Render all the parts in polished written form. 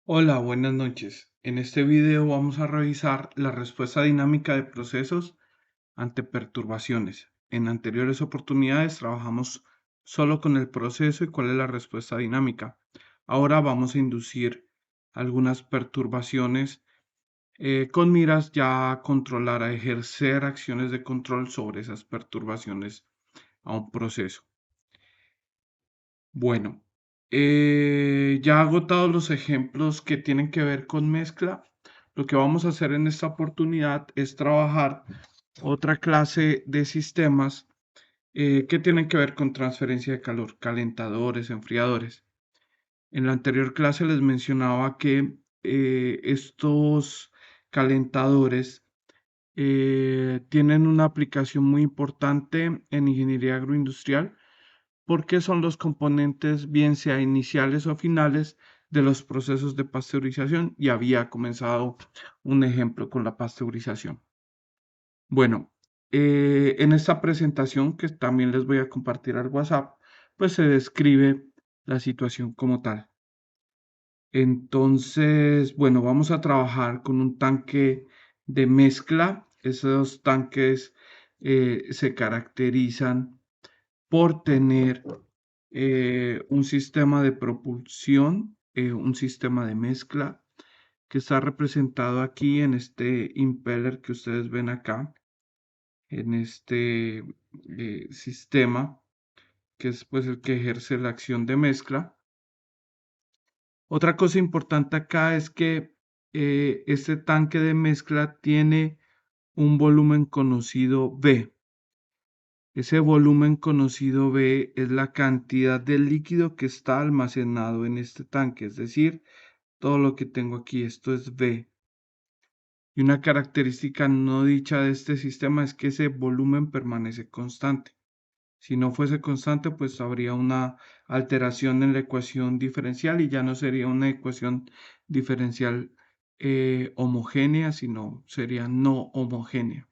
Hola, buenas noches. En este video vamos a revisar la respuesta dinámica de procesos ante perturbaciones. En anteriores oportunidades trabajamos solo con el proceso y cuál es la respuesta dinámica. Ahora vamos a inducir algunas perturbaciones con miras ya a controlar, a ejercer acciones de control sobre esas perturbaciones a un proceso. Bueno, ya agotados los ejemplos que tienen que ver con mezcla, lo que vamos a hacer en esta oportunidad es trabajar otra clase de sistemas que tienen que ver con transferencia de calor, calentadores, enfriadores. En la anterior clase les mencionaba que estos calentadores tienen una aplicación muy importante en ingeniería agroindustrial porque son los componentes, bien sea iniciales o finales, de los procesos de pasteurización y había comenzado un ejemplo con la pasteurización. Bueno, en esta presentación que también les voy a compartir al WhatsApp, pues se describe la situación como tal. Entonces, bueno, vamos a trabajar con un tanque de mezcla. Esos tanques se caracterizan por tener un sistema de propulsión, un sistema de mezcla que está representado aquí en este impeller que ustedes ven acá, en este sistema que es pues el que ejerce la acción de mezcla. Otra cosa importante acá es que este tanque de mezcla tiene un volumen conocido V. Ese volumen conocido V es la cantidad de líquido que está almacenado en este tanque, es decir, todo lo que tengo aquí, esto es V. Y una característica no dicha de este sistema es que ese volumen permanece constante. Si no fuese constante, pues habría una alteración en la ecuación diferencial y ya no sería una ecuación diferencial homogénea, sino sería no homogénea.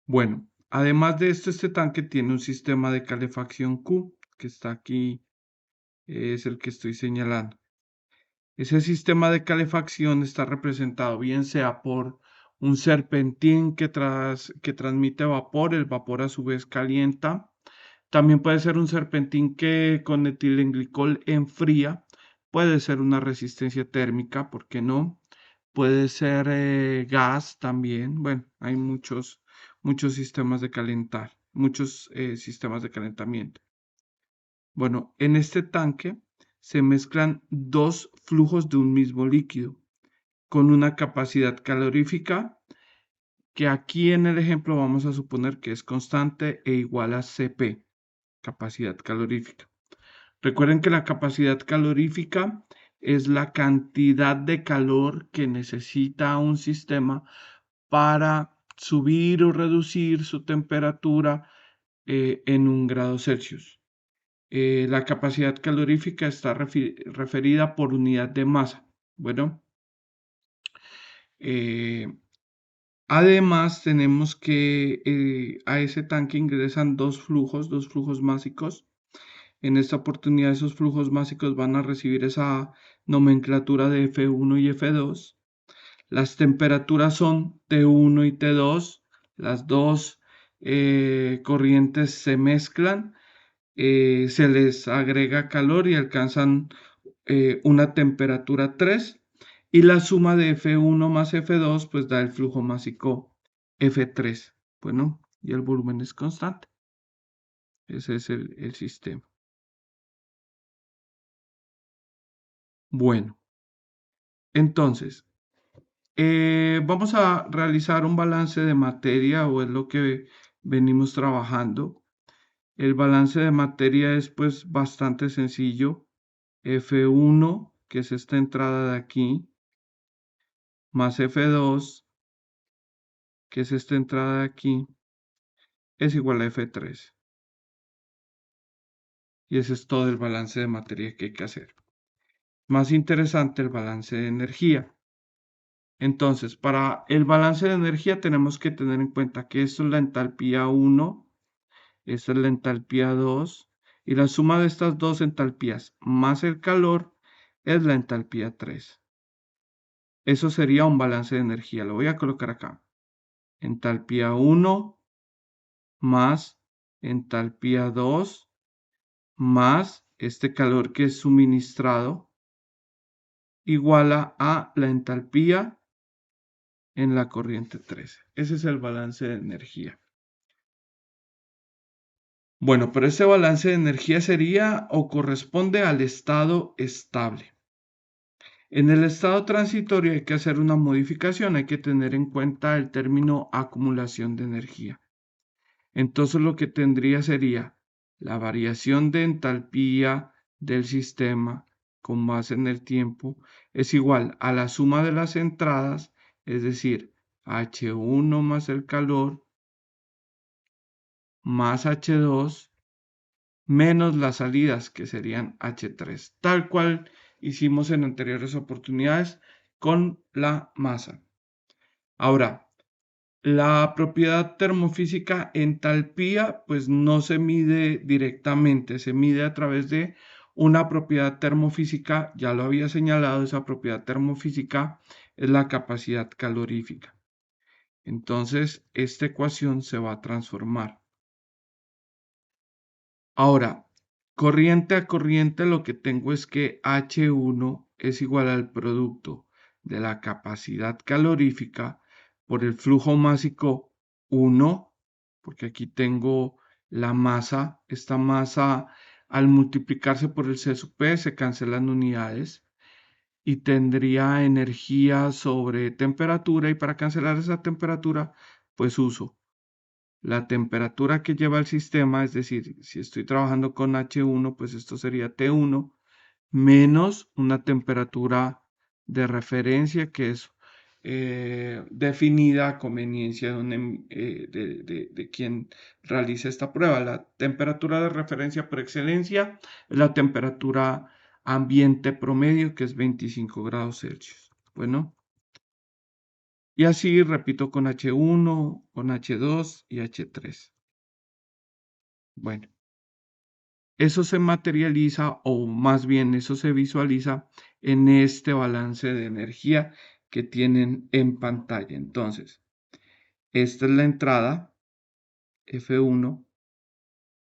Bueno, además de esto, este tanque tiene un sistema de calefacción Q, que está aquí, es el que estoy señalando. Ese sistema de calefacción está representado bien sea por un serpentín que transmite vapor, el vapor a su vez calienta. También puede ser un serpentín que con etilenglicol enfría. Puede ser una resistencia térmica, ¿por qué no? Puede ser gas también. Bueno, hay muchos sistemas de calentar, muchos sistemas de calentamiento. Bueno, en este tanque se mezclan dos flujos de un mismo líquido con una capacidad calorífica que aquí en el ejemplo vamos a suponer que es constante e igual a Cp, capacidad calorífica. Recuerden que la capacidad calorífica es la cantidad de calor que necesita un sistema para subir o reducir su temperatura en 1 °C. La capacidad calorífica está referida por unidad de masa. Bueno, eh, además tenemos que a ese tanque ingresan dos flujos másicos. En esta oportunidad esos flujos másicos van a recibir esa nomenclatura de F1 y F2. Las temperaturas son T1 y T2. Las dos corrientes se mezclan, se les agrega calor y alcanzan una temperatura 3 y la suma de F1 más F2 pues da el flujo másico F3. Bueno, y el volumen es constante. Ese es el sistema. Bueno, entonces, vamos a realizar un balance de materia o es lo que venimos trabajando. El balance de materia es pues bastante sencillo. F1, que es esta entrada de aquí, más F2, que es esta entrada de aquí, es igual a F3. Y ese es todo el balance de materia que hay que hacer. Más interesante el balance de energía. Entonces, para el balance de energía tenemos que tener en cuenta que esto es la entalpía 1, esta es la entalpía 2, y la suma de estas dos entalpías más el calor es la entalpía 3. Eso sería un balance de energía. Lo voy a colocar acá. Entalpía 1 más entalpía 2 más este calor que es suministrado iguala a la entalpía en la corriente 13. Ese es el balance de energía. Bueno, pero ese balance de energía sería o corresponde al estado estable. En el estado transitorio hay que hacer una modificación, hay que tener en cuenta el término acumulación de energía. Entonces lo que tendría sería la variación de entalpía del sistema con base en el tiempo es igual a la suma de las entradas, es decir, H1 más el calor más H2 menos las salidas que serían H3, tal cual hicimos en anteriores oportunidades con la masa. Ahora, la propiedad termofísica entalpía, pues no se mide directamente, se mide a través de una propiedad termofísica, ya lo había señalado, esa propiedad termofísica es la capacidad calorífica. Entonces, esta ecuación se va a transformar. Ahora, corriente a corriente, lo que tengo es que H1 es igual al producto de la capacidad calorífica por el flujo másico 1, porque aquí tengo la masa, esta masa al multiplicarse por el C sub P se cancelan unidades y tendría energía sobre temperatura, y para cancelar esa temperatura, pues uso la temperatura que lleva el sistema, es decir, si estoy trabajando con H1, pues esto sería T1 menos una temperatura de referencia que es definida a conveniencia de quien realiza esta prueba. La temperatura de referencia por excelencia es la temperatura ambiente promedio, que es 25 grados Celsius. Bueno, y así repito con H1, con H2 y H3. Bueno, eso se materializa o más bien eso se visualiza en este balance de energía que tienen en pantalla. Entonces, esta es la entrada, F1,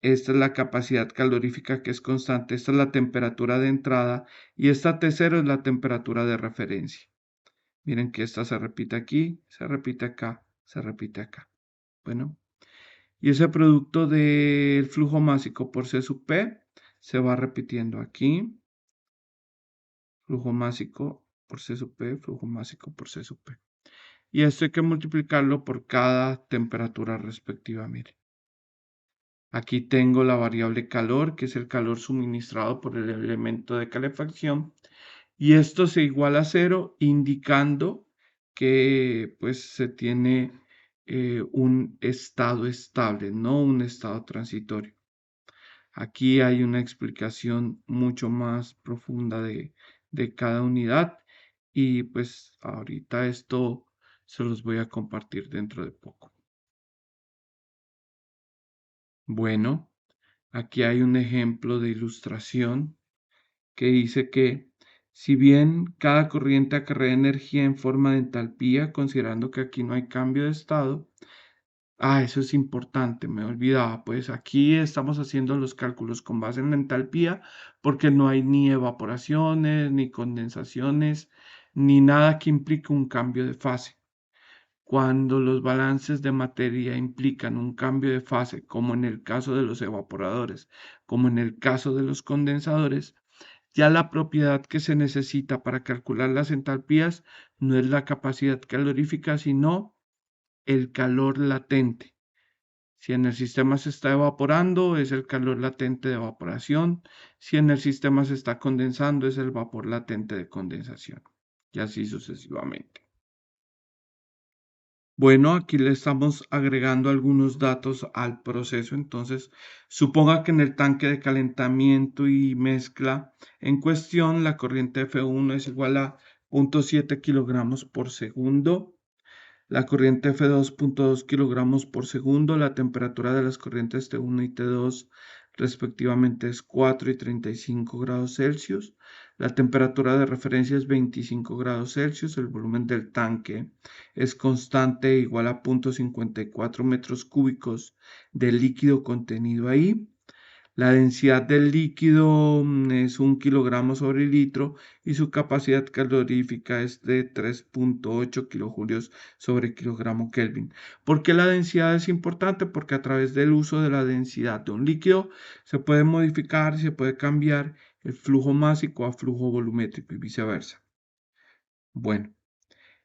esta es la capacidad calorífica que es constante, esta es la temperatura de entrada y esta T0 es la temperatura de referencia. Miren que esta se repite aquí, se repite acá, se repite acá. Bueno. Y ese producto del flujo másico por C sub P se va repitiendo aquí. Flujo másico por C sub P, flujo másico por C sub P. Y esto hay que multiplicarlo por cada temperatura respectiva. Mire. Aquí tengo la variable calor, que es el calor suministrado por el elemento de calefacción. Y esto se iguala a 0, indicando que pues se tiene un estado estable, no un estado transitorio. Aquí hay una explicación mucho más profunda de cada unidad y pues ahorita esto se los voy a compartir dentro de poco. Bueno, aquí hay un ejemplo de ilustración que dice que si bien cada corriente acarrea energía en forma de entalpía, considerando que aquí no hay cambio de estado, eso es importante, me olvidaba. Pues aquí estamos haciendo los cálculos con base en la entalpía porque no hay ni evaporaciones, ni condensaciones, ni nada que implique un cambio de fase. Cuando los balances de materia implican un cambio de fase, como en el caso de los evaporadores, como en el caso de los condensadores, ya la propiedad que se necesita para calcular las entalpías no es la capacidad calorífica, sino el calor latente. Si en el sistema se está evaporando, es el calor latente de evaporación. Si en el sistema se está condensando, es el vapor latente de condensación. Y así sucesivamente. Bueno, aquí le estamos agregando algunos datos al proceso. Entonces, suponga que en el tanque de calentamiento y mezcla en cuestión, la corriente F1 es igual a 0.7 kilogramos por segundo. La corriente F2, 0.2 kilogramos por segundo. La temperatura de las corrientes T1 y T2 respectivamente es 4 y 35 grados Celsius. La temperatura de referencia es 25 grados Celsius, el volumen del tanque es constante e igual a 0,54 metros cúbicos de líquido contenido ahí. La densidad del líquido es 1 kilogramo sobre litro y su capacidad calorífica es de 3,8 kilojulios sobre kilogramo Kelvin. ¿Por qué la densidad es importante? Porque a través del uso de la densidad de un líquido se puede modificar y se puede cambiar el flujo másico a flujo volumétrico y viceversa. Bueno,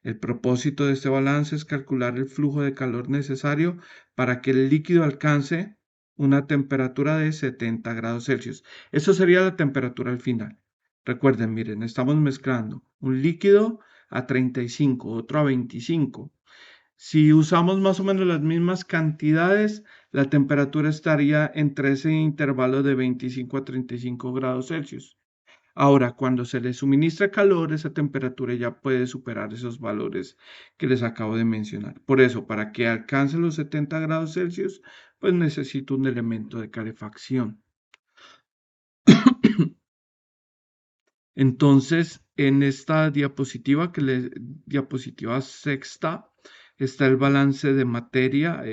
el propósito de este balance es calcular el flujo de calor necesario para que el líquido alcance una temperatura de 70 grados Celsius. Eso sería la temperatura al final. Recuerden, miren, estamos mezclando un líquido a 35, otro a 25. Si usamos más o menos las mismas cantidades, la temperatura estaría entre ese intervalo de 25 a 35 grados Celsius. Ahora, cuando se le suministra calor, esa temperatura ya puede superar esos valores que les acabo de mencionar. Por eso, para que alcance los 70 grados Celsius, pues necesito un elemento de calefacción. Entonces, en esta diapositiva, diapositiva sexta, está el balance de materia,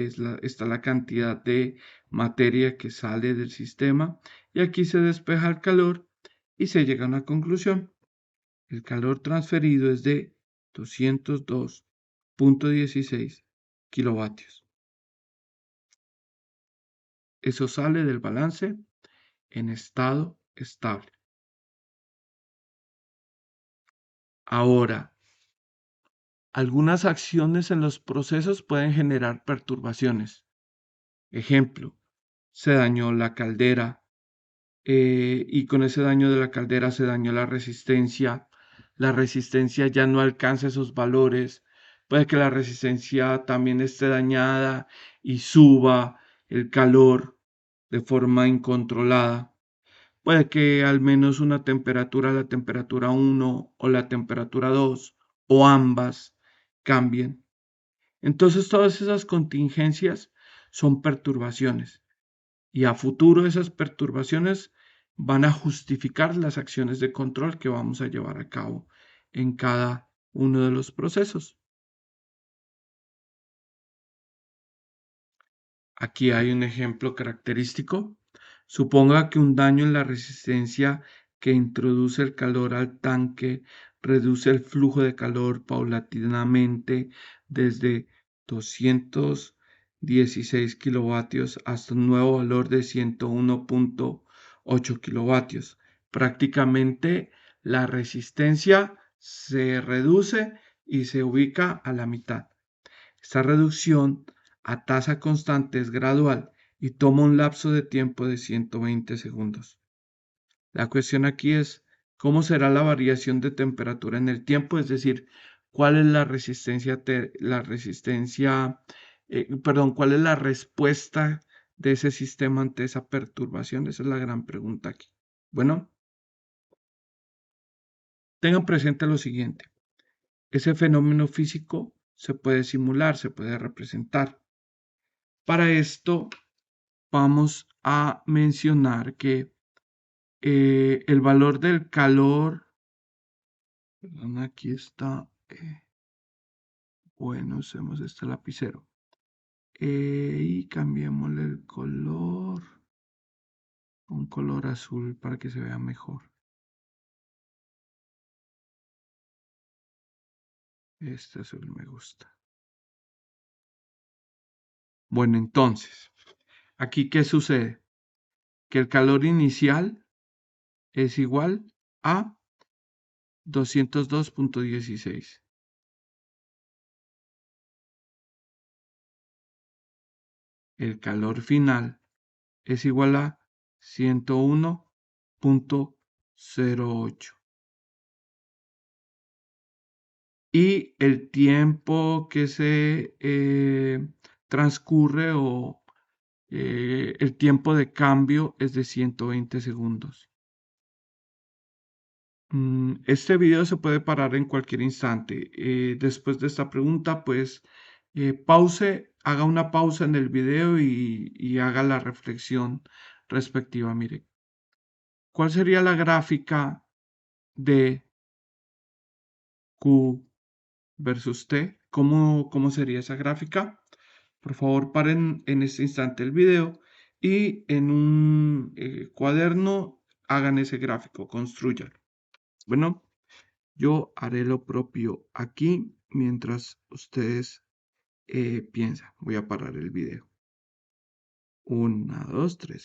está la cantidad de materia que sale del sistema y aquí se despeja el calor y se llega a una conclusión. El calor transferido es de 202,16 kilovatios. Eso sale del balance en estado estable. Ahora, algunas acciones en los procesos pueden generar perturbaciones. Ejemplo, se dañó la caldera y con ese daño de la caldera se dañó la resistencia. La resistencia ya no alcanza esos valores. Puede que la resistencia también esté dañada y suba el calor de forma incontrolada. Puede que al menos una temperatura, la temperatura 1 o la temperatura 2 o ambas cambien. Entonces todas esas contingencias son perturbaciones y a futuro esas perturbaciones van a justificar las acciones de control que vamos a llevar a cabo en cada uno de los procesos. Aquí hay un ejemplo característico. Suponga que un daño en la resistencia que introduce el calor al tanque reduce el flujo de calor paulatinamente desde 216 kilovatios hasta un nuevo valor de 101,8 kilovatios. Prácticamente la resistencia se reduce y se ubica a la mitad. Esta reducción a tasa constante es gradual y toma un lapso de tiempo de 120 segundos. La cuestión aquí es cómo será la variación de temperatura en el tiempo, es decir, cuál es cuál es la respuesta de ese sistema ante esa perturbación. Esa es la gran pregunta aquí. Bueno, tengan presente lo siguiente. Ese fenómeno físico se puede simular, se puede representar. Para esto vamos a mencionar que el valor del calor, perdón, aquí está, bueno, usemos este lapicero y cambiémosle el color, un color azul para que se vea mejor. Este azul me gusta. Bueno, entonces, aquí ¿qué sucede? Que el calor inicial es igual a 202,16. El calor final es igual a 101,08. Y el tiempo que se transcurre o el tiempo de cambio es de 120 segundos. Este video se puede parar en cualquier instante. Después de esta pregunta, pues haga una pausa en el video y haga la reflexión respectiva. Mire, ¿cuál sería la gráfica de Q versus T. ¿Cómo sería esa gráfica? Por favor, paren en este instante el video y en un cuaderno hagan ese gráfico, construyanlo. Bueno, yo haré lo propio aquí mientras ustedes piensan. Voy a parar el video. 1, 2, 3.